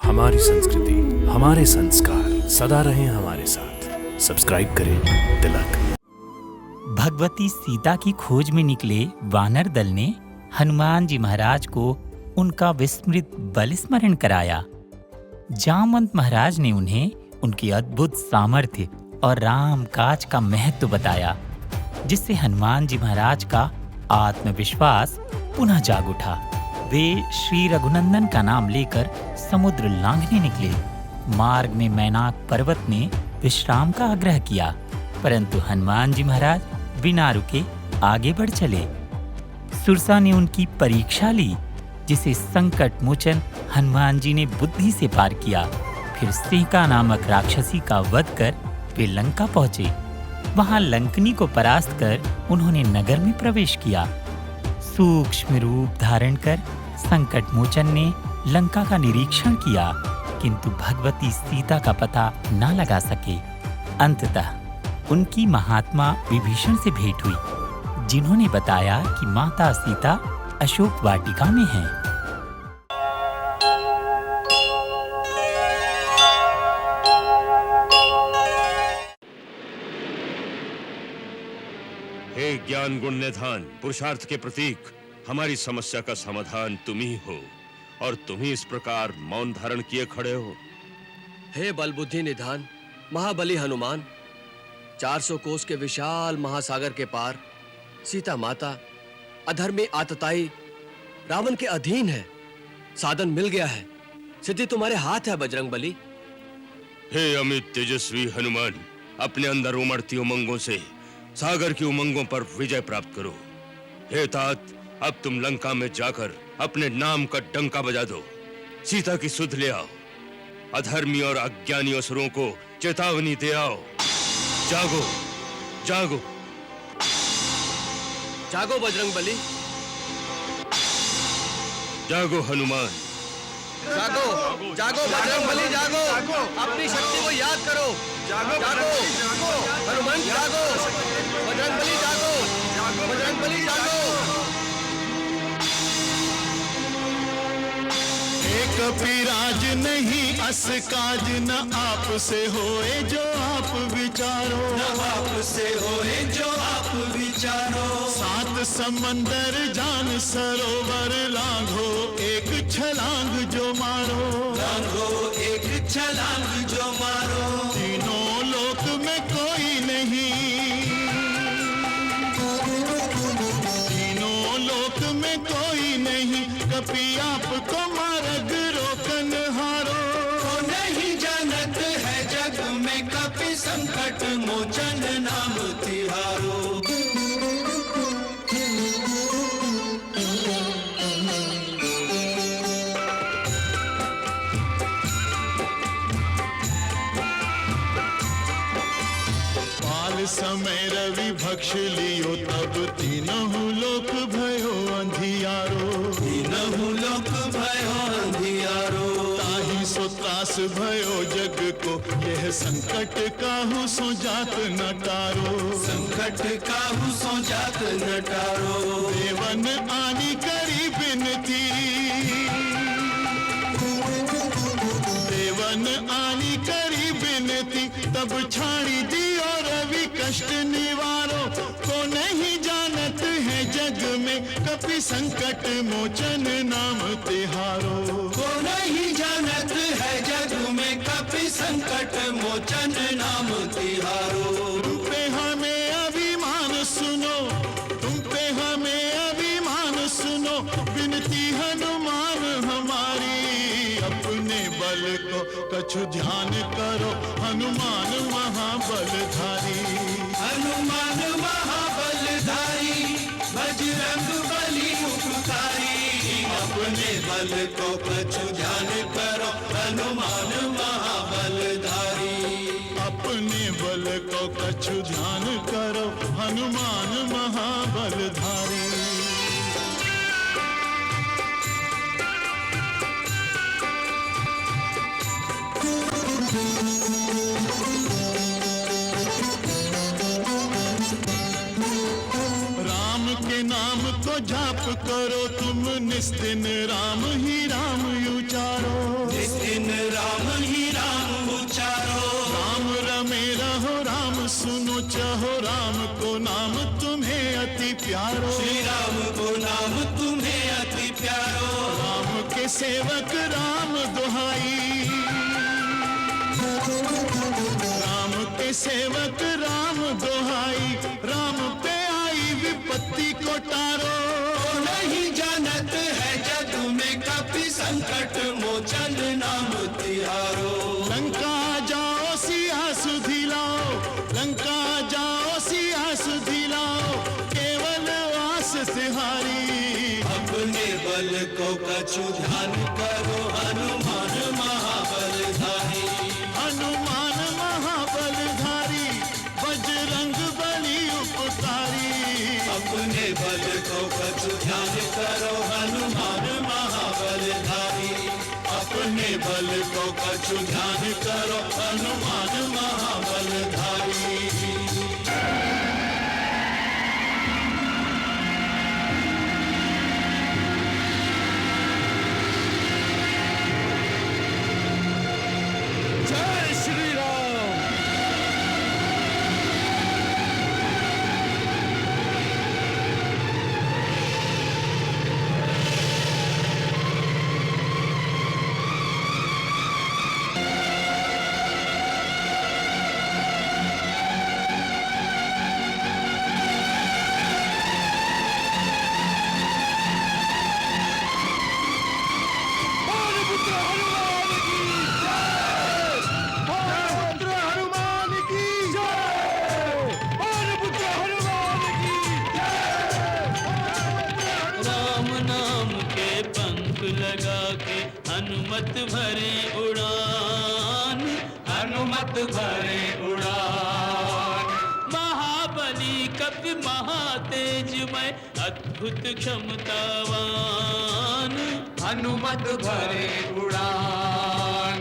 हमारी संस्कृति, हमारे संस्कार सदा रहें हमारे साथ। सब्सक्राइब करें तिलक। भगवती सीता की खोज में निकले वानर दल ने हनुमान जी महाराज को उनका विस्मृत बल स्मरण कराया। जामवंत महाराज ने उन्हें उनकी अद्भुत सामर्थ्य और राम काज का महत्व बताया, जिससे हनुमान जी महाराज का आत्मविश्वास पुनः जाग उठा। वे श्री रघुनंदन का नाम लेकर समुद्र लांघने निकले। मार्ग में मैनाक पर्वत ने विश्राम का आग्रह किया, परंतु हनुमान जी महाराज बिना रुके आगे बढ़ चले। सुरसा ने उनकी परीक्षा ली, जिसे संकट मोचन हनुमान जी ने बुद्धि से पार किया। फिर सिंका नामक राक्षसी का वध कर वे लंका पहुंचे। वहां लंकनी को परास्त कर उन्होंने नगर में प्रवेश किया। सूक्ष्म रूप धारण कर संकट मोचन ने लंका का निरीक्षण किया, किंतु भगवती सीता का पता न लगा सके। अंततः उनकी महात्मा विभीषण से भेंट हुई, जिन्होंने बताया कि माता सीता अशोक वाटिका में हैं। हे ज्ञान गुण निधान, पुरुषार्थ के प्रतीक, हमारी समस्या का समाधान तुम ही हो और तुम ही इस प्रकार मौन धारण किए खड़े हो। हे बल बुद्धि निधान, महाबली हनुमान, 400 कोस के विशाल महासागर के पार सीता माता अधर्मी आतताई रावण के अधीन है। साधन मिल गया है, सिद्धि तुम्हारे हाथ है बजरंगबली। हे अमित तेजस्वी हनुमान, अपने अंदर उमड़ती उमंगों से सागर की उमंगों पर विजय प्राप्त करो। हे तात, अब तुम लंका में जाकर अपने नाम का डंका बजा दो। सीता की सुध ले आओ, अधर्मी और अज्ञानी असुरों को चेतावनी दे आओ। जागो, जागो, जागो बजरंगबली, जागो हनुमान, जागो, जागो बजरंगबली, जागो, अपनी शक्ति को याद करो। जागो, जागो, हनुमान जागो, बजरंगबली जागो, बजरंगबली जागो। कपिराज नहीं अस काज, न आप से होए जो आप विचारो, न आप से होए जो आप विचारो। 7 समंदर जान सरोवर लांघो, एक छलांग जो मारो, लांघो एक छलांग जो मारो। तीनों लोक में कोई नहीं, तीनों लोक में कोई नहीं, कपि आपको मार्ग रोकन हारो। तो नहीं जानत है जग में कपि संकट मोचन नाम तिहारो। पाल समय रवि भक्ष लियो, तब तीनों लोक भयो अंधियारो, तीनों लोक भयो अंधियारो। ताहि सो त्रास भयो जग को, यह संकट काहू सो जात न टारो, संकट काहू सो जात न टारो। देवन आनी करी बिनती, देवन आनी करी बिनती, तब छाड़ी दियो रवि कष्ट निवारो। को नहीं जानत है जग में कपि संकट मोचन नाम तिहारो। को नहीं जानत है जग में कपि संकट मोचन नाम तिहारो। तुम पे हमें अभिमान सुनो, तुम पे हमें अभिमान सुनो, बिनती हनुमान हमारी। अपने बल को कछु ध्यान करो, हनुमान महाबलधारी, हनुमान महाबलधारी, बजरंगबली उपकारी। अपने बल को कछु ध्यान करो, हनुमान महाबलधारी, अपने बल को कछु ध्यान करो, हनुमान महाबलधारी। राम के नाम को जाप करो तुम, निस्दिन राम ही राम उचारो, निस्दिन प्यारो, श्री राम को नाम तुम्हें अति प्यारो। राम के सेवक राम दुहाई, राम के सेवक राम दुहाई, राम पे आई विपत्ति को टारो। नहीं जानत है जग में कपि संकट मोचन नाम तिहारो। लंका जाओ सिया सुधि लाओ, लंका जाओ सिया सुधि लाओ, केवल वास सिहारी। अपने बल को कछु ध्यान करो, हनुमान महाबलधारी। हनुमान महाबलधारी, बजरंग बली उपकारी। अपने बल को कछु ध्यान करो, हनुमान महाबलधारी। अपने बल को कछु ध्यान करो, हनुमान महाबलधारी। जय श्री राम। राम नाम के पंख लगा के हनुमत भरे उड़ान, हनुमत भरे उड़ान। महाबली कपि महातेजमय अद्भुत क्षमतावान, हनुमत भरे उड़ान।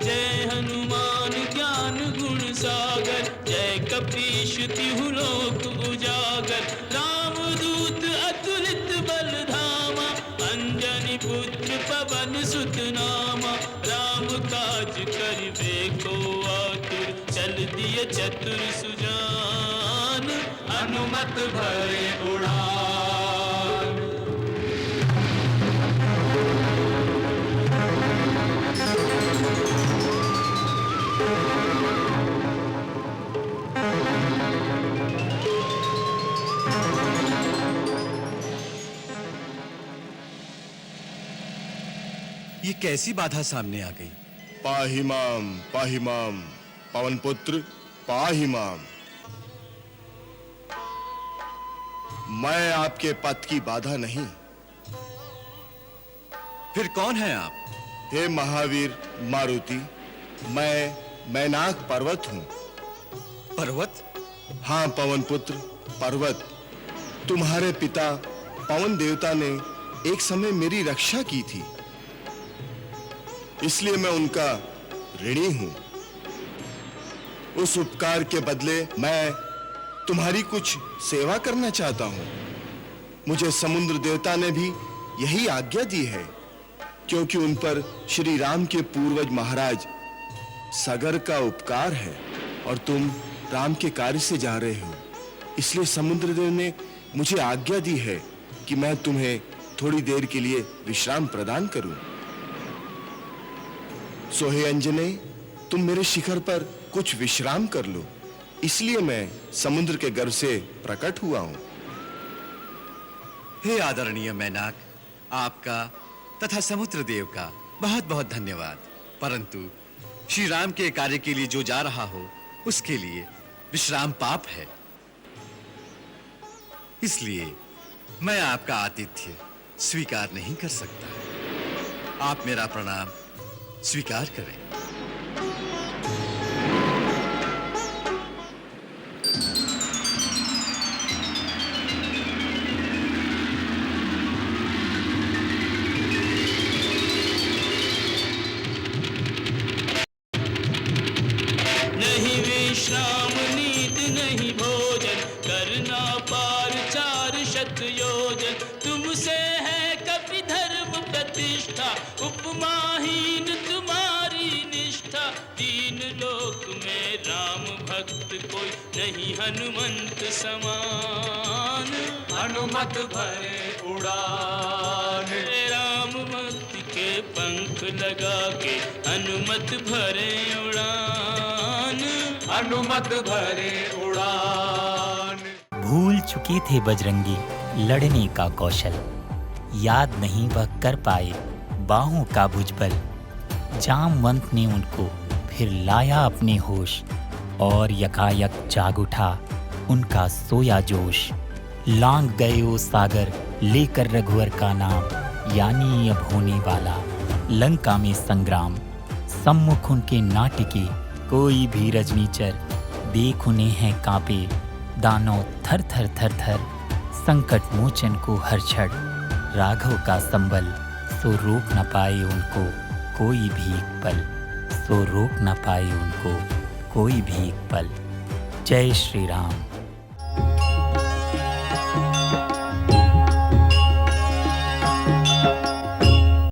जय हनुमान ज्ञान गुण सागर, जय कपीश तिहु लोक उजागर। रामदूत अतुलित बल धामा, अंजनी पुत्र पवन सुत नामा। राम काज करिबे को आतुर, चल दिय चतुर सुजान, हनुमत भरे उड़ान। ये कैसी बाधा सामने आ गई? पाहि माम पवन पुत्र पाहि माम। मैं आपके पथ की बाधा नहीं। फिर कौन है आप? हे महावीर मारुति, मैं मैनाक पर्वत हूं। पर्वत? हाँ पवन पुत्र पर्वत। तुम्हारे पिता पवन देवता ने एक समय मेरी रक्षा की थी, इसलिए मैं उनका ऋणी हूं। उस उपकार के बदले मैं तुम्हारी कुछ सेवा करना चाहता हूं। मुझे समुद्र देवता ने भी यही आज्ञा दी है, क्योंकि उन पर श्री राम के पूर्वज महाराज सागर का उपकार है और तुम राम के कार्य से जा रहे हो। इसलिए समुद्रदेव ने मुझे आज्ञा दी है कि मैं तुम्हें थोड़ी देर के लिए विश्राम प्रदान करूं। सो हे अंजने, तुम मेरे शिखर पर कुछ विश्राम कर लो, इसलिए मैं समुद्र के गर्भ से प्रकट हुआ हूं। हे आदरणीय मैनाक, आपका तथा समुद्र देव का बहुत बहुत धन्यवाद। परंतु श्री राम के कार्य के लिए जो जा रहा हो, उसके लिए विश्राम पाप है। इसलिए मैं आपका आतिथ्य स्वीकार नहीं कर सकता। आप मेरा प्रणाम स्वीकार करें। नहीं विश्राम नींद नहीं भोजन, करना पार 400 योजन। तुमसे है कपि धर्म प्रतिष्ठा, उपमाहीन तुम्हारी निष्ठा। तीन लोक में राम भक्त कोई नहीं हनुमंत समान। हनुमत भरे उड़ान, राम भक्त के पंख लगा के हनुमत भरे उड़ान। हनुमत भरे उड़ान। भूल चुके थे बजरंगी लड़ने का कौशल, याद नहीं वह कर पाए बाहों का भुजबल। जामवंत ने उनको फिर लाया अपने होश, और यकायक जाग उठा उनका सोया जोश। लांग गए वो सागर लेकर रघुवर का नाम, यानी अब होने वाला लंका में संग्राम। सम्मुख उनके नाटिके कोई भी रजनीचर, देख उन्हें है कांपे दानव थर थर थर थर। संकट मोचन को हर क्षण राघव का संबल, सो रोक न पाए उनको कोई भी एक पल। सो रोक न पाए उनको कोई भी एक पल। जय श्री राम।